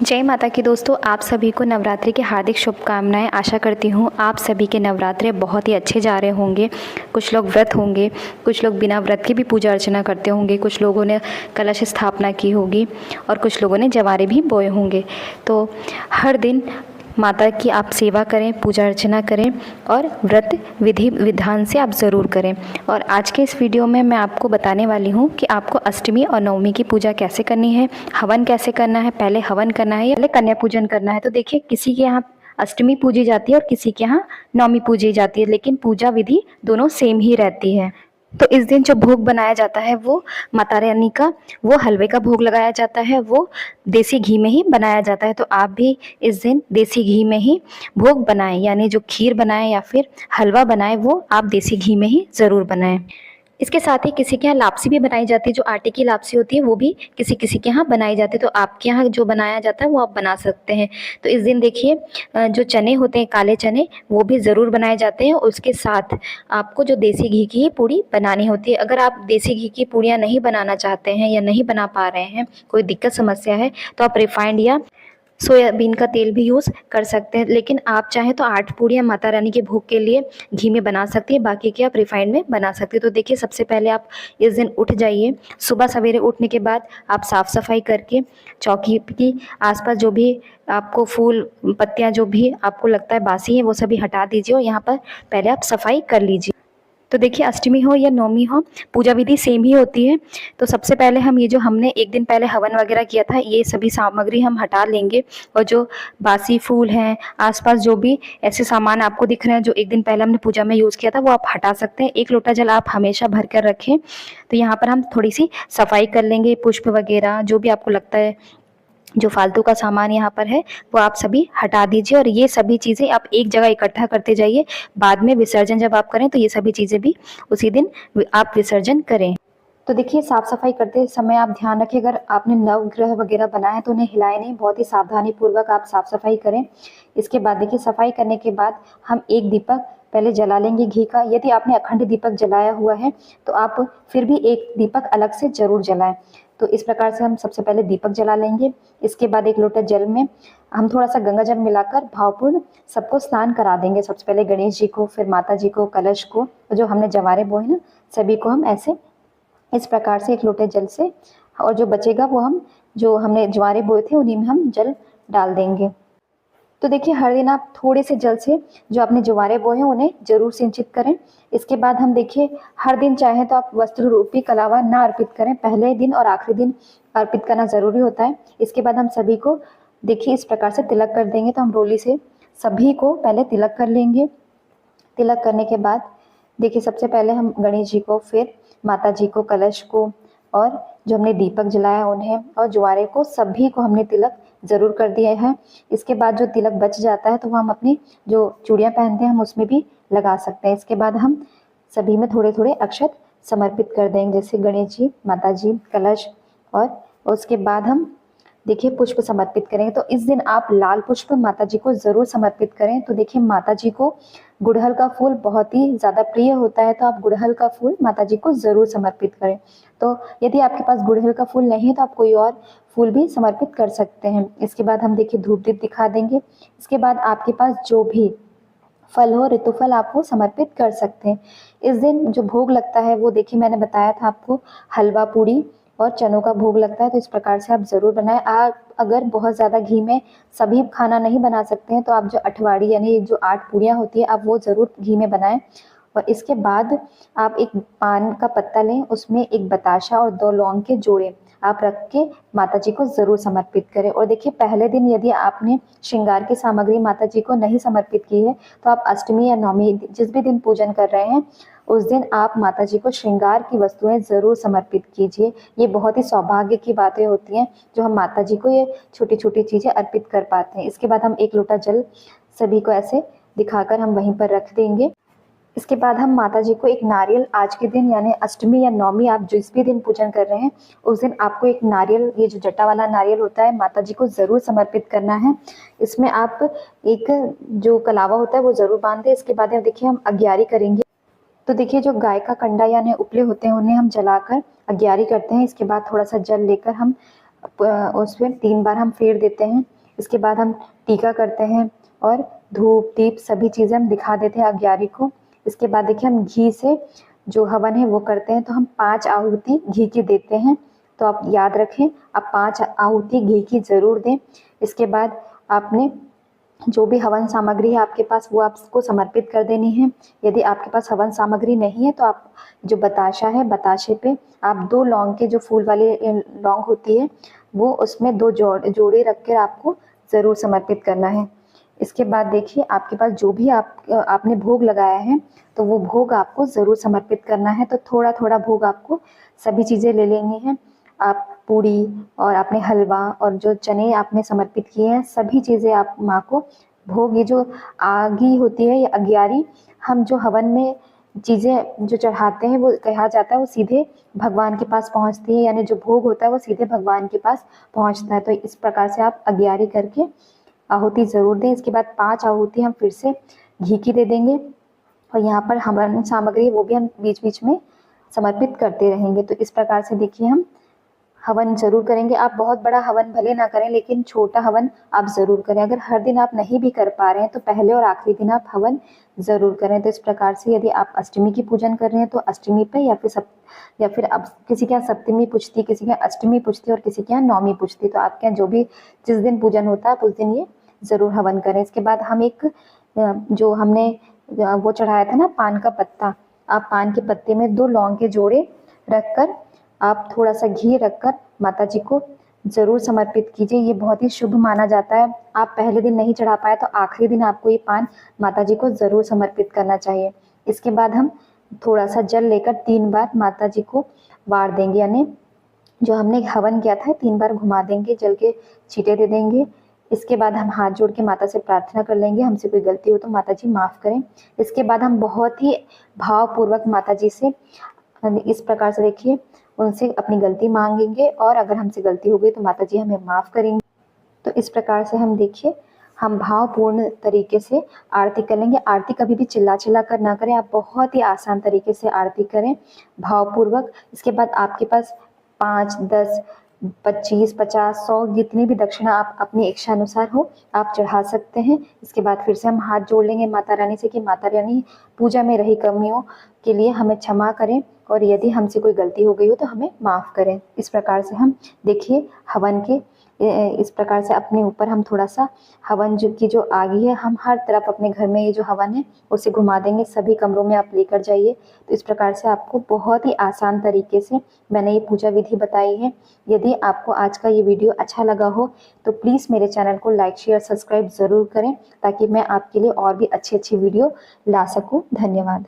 जय माता की दोस्तों, आप सभी को नवरात्रि की हार्दिक शुभकामनाएं। आशा करती हूँ आप सभी के नवरात्रे बहुत ही अच्छे जा रहे होंगे। कुछ लोग व्रत होंगे, कुछ लोग बिना व्रत के भी पूजा अर्चना करते होंगे, कुछ लोगों ने कलश स्थापना की होगी और कुछ लोगों ने जवारे भी बोए होंगे। तो हर दिन माता की आप सेवा करें, पूजा अर्चना करें और व्रत विधि विधान से आप ज़रूर करें। और आज के इस वीडियो में मैं आपको बताने वाली हूँ कि आपको अष्टमी और नवमी की पूजा कैसे करनी है, हवन कैसे करना है, पहले हवन करना है या पहले कन्या पूजन करना है। तो देखिए, किसी के यहाँ अष्टमी पूजी जाती है और किसी के यहाँ नवमी पूजी जाती है, लेकिन पूजा विधि दोनों सेम ही रहती है। तो इस दिन जो भोग बनाया जाता है वो माता रानी का, वो हलवे का भोग लगाया जाता है, वो देसी घी में ही बनाया जाता है। तो आप भी इस दिन देसी घी में ही भोग बनाएं, यानी जो खीर बनाएं या फिर हलवा बनाएं वो आप देसी घी में ही ज़रूर बनाएं। इसके साथ ही किसी के यहाँ लापसी भी बनाई जाती है, जो आटे की लापसी होती है वो भी किसी किसी के यहाँ बनाई जाती है। तो आपके यहाँ जो बनाया जाता है वो आप बना सकते हैं। तो इस दिन देखिए, जो चने होते हैं काले चने, वो भी ज़रूर बनाए जाते हैं। उसके साथ आपको जो देसी घी की ही पूड़ी बनानी होती है। अगर आप देसी घी की पूड़ियाँ नहीं बनाना चाहते हैं या नहीं बना पा रहे हैं, कोई दिक्कत समस्या है, तो आप रिफाइंड या सोयाबीन का तेल भी यूज़ कर सकते हैं। लेकिन आप चाहें तो 8 पूड़ियाँ माता रानी के भोग के लिए घी में बना सकती हैं, बाकी के आप रिफाइंड में बना सकते हैं। तो देखिए, सबसे पहले आप इस दिन उठ जाइए। सुबह सवेरे उठने के बाद आप साफ़ सफाई करके चौकी की आसपास जो भी आपको फूल पत्तियाँ जो भी आपको लगता है बासी हैं वो सभी हटा दीजिए और यहाँ पर पहले आप सफाई कर लीजिए। तो देखिए, अष्टमी हो या नवमी हो, पूजा विधि सेम ही होती है। तो सबसे पहले हम ये जो हमने एक दिन पहले हवन वगैरह किया था, ये सभी सामग्री हम हटा लेंगे। और जो बासी फूल हैं, आसपास जो भी ऐसे सामान आपको दिख रहे हैं जो एक दिन पहले हमने पूजा में यूज़ किया था, वो आप हटा सकते हैं। 1 लोटा जल आप हमेशा भर कर रखें। तो यहाँ पर हम थोड़ी सी सफाई कर लेंगे, पुष्प वगैरह जो भी आपको लगता है जो फालतू का सामान यहाँ पर है वो आप सभी हटा दीजिए। और ये सभी चीज़ें आप एक जगह इकट्ठा करते जाइए। बाद में विसर्जन जब आप करें तो ये सभी चीज़ें भी उसी दिन आप विसर्जन करें। तो देखिए, साफ सफाई करते समय आप ध्यान रखें, अगर आपने नवग्रह वगैरह बनाए हैं तो उन्हें हिलाए नहीं, बहुत ही सावधानी पूर्वक आप साफ सफाई करें। इसके बाद देखिए, सफाई करने के बाद हम एक दीपक पहले जला लेंगे घी का। यदि आपने अखंड दीपक जलाया हुआ है तो आप फिर भी एक दीपक अलग से जरूर जलाएं। तो इस प्रकार से हम सबसे पहले दीपक जला लेंगे। इसके बाद 1 लोटा जल में हम थोड़ा सा गंगा जल मिलाकर भावपूर्ण सबको स्नान करा देंगे। सबसे पहले गणेश जी को, फिर माता जी को, कलश को, जो हमने जवारे बोए ना, सभी को हम ऐसे इस प्रकार से 1 लोटे जल से, और जो बचेगा वो हम जो हमने ज्वारे बोए थे उन्हीं में हम जल डाल देंगे। तो देखिए, हर दिन आप थोड़े से जल से जो आपने ज्वारे बोए हैं उन्हें जरूर सिंचित करें। इसके बाद हम देखिए, हर दिन चाहे तो आप वस्त्र रूपी कलावा ना अर्पित करें, पहले दिन और आखिरी दिन अर्पित करना जरूरी होता है। इसके बाद हम सभी को देखिए इस प्रकार से तिलक कर देंगे। तो हम रोली से सभी को पहले तिलक कर लेंगे। तिलक करने के बाद देखिए, सबसे पहले हम गणेश जी को, फिर माता जी को, कलश को, और जो हमने दीपक जलाया उन्हें, और ज्वारे को, सभी को हमने तिलक ज़रूर कर दिया है। इसके बाद जो तिलक बच जाता है तो वो हम अपनी जो चूड़ियाँ पहनते हैं हम उसमें भी लगा सकते हैं। इसके बाद हम सभी में थोड़े थोड़े अक्षत समर्पित कर देंगे, जैसे गणेश जी, माता जी, कलश, और उसके बाद हम देखिए पुष्प समर्पित करेंगे। तो इस दिन आप लाल पुष्प माता जी को ज़रूर समर्पित करें। तो देखिए, माता जी को गुड़हल का फूल बहुत ही ज़्यादा प्रिय होता है, तो आप गुड़हल का फूल माता जी को ज़रूर समर्पित करें। तो यदि आपके पास गुड़हल का फूल नहीं है तो आप कोई और फूल भी समर्पित कर सकते हैं। इसके बाद हम देखिए धूप दीप दिखा देंगे। इसके बाद आपके पास जो भी फल हो, ऋतुफल, आप वो समर्पित कर सकते हैं। इस दिन जो भोग लगता है वो देखिए, मैंने बताया था आपको, हलवा पूड़ी और चनों का भोग लगता है। तो इस प्रकार से आप ज़रूर बनाएं। आप अगर बहुत ज़्यादा घी में सभी खाना नहीं बना सकते हैं तो आप जो अठवाड़ी यानी जो 8 पूड़ियाँ होती है आप वो ज़रूर घी में बनाएं। और इसके बाद आप एक पान का पत्ता लें, उसमें एक बताशा और 2 लौंग के जोड़े आप रख के माता जी को ज़रूर समर्पित करें। और देखिए, पहले दिन यदि आपने श्रृंगार की सामग्री माता जी को नहीं समर्पित की है तो आप अष्टमी या नवमी जिस भी दिन पूजन कर रहे हैं उस दिन आप माता जी को श्रृंगार की वस्तुएं ज़रूर समर्पित कीजिए। ये बहुत ही सौभाग्य की बातें होती हैं जो हम माता जी को ये छोटी छोटी चीज़ें अर्पित कर पाते हैं। इसके बाद हम 1 लोटा जल सभी को ऐसे दिखाकर हम वहीं पर रख देंगे। इसके बाद हम माता जी को एक नारियल, आज के दिन यानी अष्टमी या नवमी आप जिस भी दिन पूजन कर रहे हैं उस दिन आपको एक नारियल, ये जो जटा वाला नारियल होता है, माता जी को ज़रूर समर्पित करना है। इसमें आप एक जो कलावा होता है वो ज़रूर बांध दें। इसके बाद देखिए, हम अग्यारी करेंगे। तो देखिए, जो गाय का कंडा यानी उपले होते हैं उन्हें हम जलाकर अग्यारी करते हैं। इसके बाद थोड़ा सा जल लेकर हम उस पर 3 बार हम फेर देते हैं। इसके बाद हम टीका करते हैं और धूप दीप सभी चीज़ें हम दिखा देते हैं अग्यारी को। इसके बाद देखिए हम घी से जो हवन है वो करते हैं, तो हम 5 आहुति घी की देते हैं। तो आप याद रखें, आप 5 आहुति घी की ज़रूर दें। इसके बाद आपने जो भी हवन सामग्री है आपके पास वो आपको समर्पित कर देनी है। यदि आपके पास हवन सामग्री नहीं है तो आप जो बताशा है, बताशे पे आप 2 लौंग के जो फूल वाली लौंग होती है वो उसमें 2 जोड़े रख कर आपको ज़रूर समर्पित करना है। इसके बाद देखिए आपके पास जो भी आपने भोग लगाया है तो वो भोग आपको ज़रूर समर्पित करना है। तो थोड़ा थोड़ा भोग आपको सभी चीज़ें ले लेनी है। आप पूड़ी और आपने हलवा और जो चने आपने समर्पित किए हैं सभी चीज़ें आप माँ को भोग, ये जो आगी होती है या अग्यारी, हम जो हवन में चीज़ें जो चढ़ाते हैं वो कहा जाता है वो सीधे भगवान के पास पहुँचती है, यानी जो भोग होता है वो सीधे भगवान के पास पहुँचता है। तो इस प्रकार से आप अग्यारी करके आहुति ज़रूर दें। इसके बाद 5 आहुति हम फिर से घी की दे देंगे और यहाँ पर हवन सामग्री वो भी हम बीच बीच में समर्पित करते रहेंगे। तो इस प्रकार से देखिए हम हवन ज़रूर करेंगे। आप बहुत बड़ा हवन भले ना करें लेकिन छोटा हवन आप ज़रूर करें। अगर हर दिन आप नहीं भी कर पा रहे हैं तो पहले और आखिरी दिन आप हवन ज़रूर करें। तो इस प्रकार से यदि आप अष्टमी की पूजन कर रहे हैं तो अष्टमी पे या फिर अब किसी के यहाँ सप्तमी पूजती, किसी के यहाँ अष्टमी पूजती और किसी के यहाँ नौमी पूजती, तो आपके यहाँ जो भी जिस दिन पूजन होता है आप उस दिन ये ज़रूर हवन करें। इसके बाद हम एक जो हमने वो चढ़ाया था ना पान का पत्ता, आप पान के पत्ते में 2 लौंग के जोड़े रखकर आप थोड़ा सा घी रखकर माता जी को ज़रूर समर्पित कीजिए। ये बहुत ही शुभ माना जाता है। आप पहले दिन नहीं चढ़ा पाए तो आखिरी दिन आपको ये पान माता जी को ज़रूर समर्पित करना चाहिए। इसके बाद हम थोड़ा सा जल लेकर 3 बार माता जी को वार देंगे, यानी जो हमने हवन किया था 3 बार घुमा देंगे, जल के छींटे दे देंगे। इसके बाद हम हाथ जोड़ के माता से प्रार्थना कर लेंगे, हमसे कोई गलती हो तो माता जी माफ़ करें। इसके बाद हम बहुत ही भावपूर्वक माता जी से इस प्रकार से देखिए उनसे अपनी गलती मांगेंगे और अगर हमसे गलती हो गई तो माता जी हमें माफ़ करेंगे। तो इस प्रकार से हम देखिए हम भावपूर्ण तरीके से आरती कर लेंगे। आरती कभी भी चिल्ला चिल्ला कर ना करें, आप बहुत ही आसान तरीके से आरती करें भावपूर्वक। इसके बाद आपके पास 5, 10, 25, 50, 100 जितनी भी दक्षिणा आप अपनी इच्छा अनुसार हो आप चढ़ा सकते हैं। इसके बाद फिर से हम हाथ जोड़ लेंगे माता रानी से कि माता रानी पूजा में रही कमियों के लिए हमें क्षमा करें और यदि हमसे कोई गलती हो गई हो तो हमें माफ़ करें। इस प्रकार से हम देखिए हवन के इस प्रकार से अपने ऊपर हम थोड़ा सा हवन की जो आगी है हम हर तरफ अपने घर में ये जो हवन है उसे घुमा देंगे, सभी कमरों में आप लेकर जाइए। तो इस प्रकार से आपको बहुत ही आसान तरीके से मैंने ये पूजा विधि बताई है। यदि आपको आज का ये वीडियो अच्छा लगा हो तो प्लीज़ मेरे चैनल को लाइक शेयर सब्सक्राइब ज़रूर करें ताकि मैं आपके लिए और भी अच्छी अच्छी वीडियो ला सकूँ। धन्यवाद।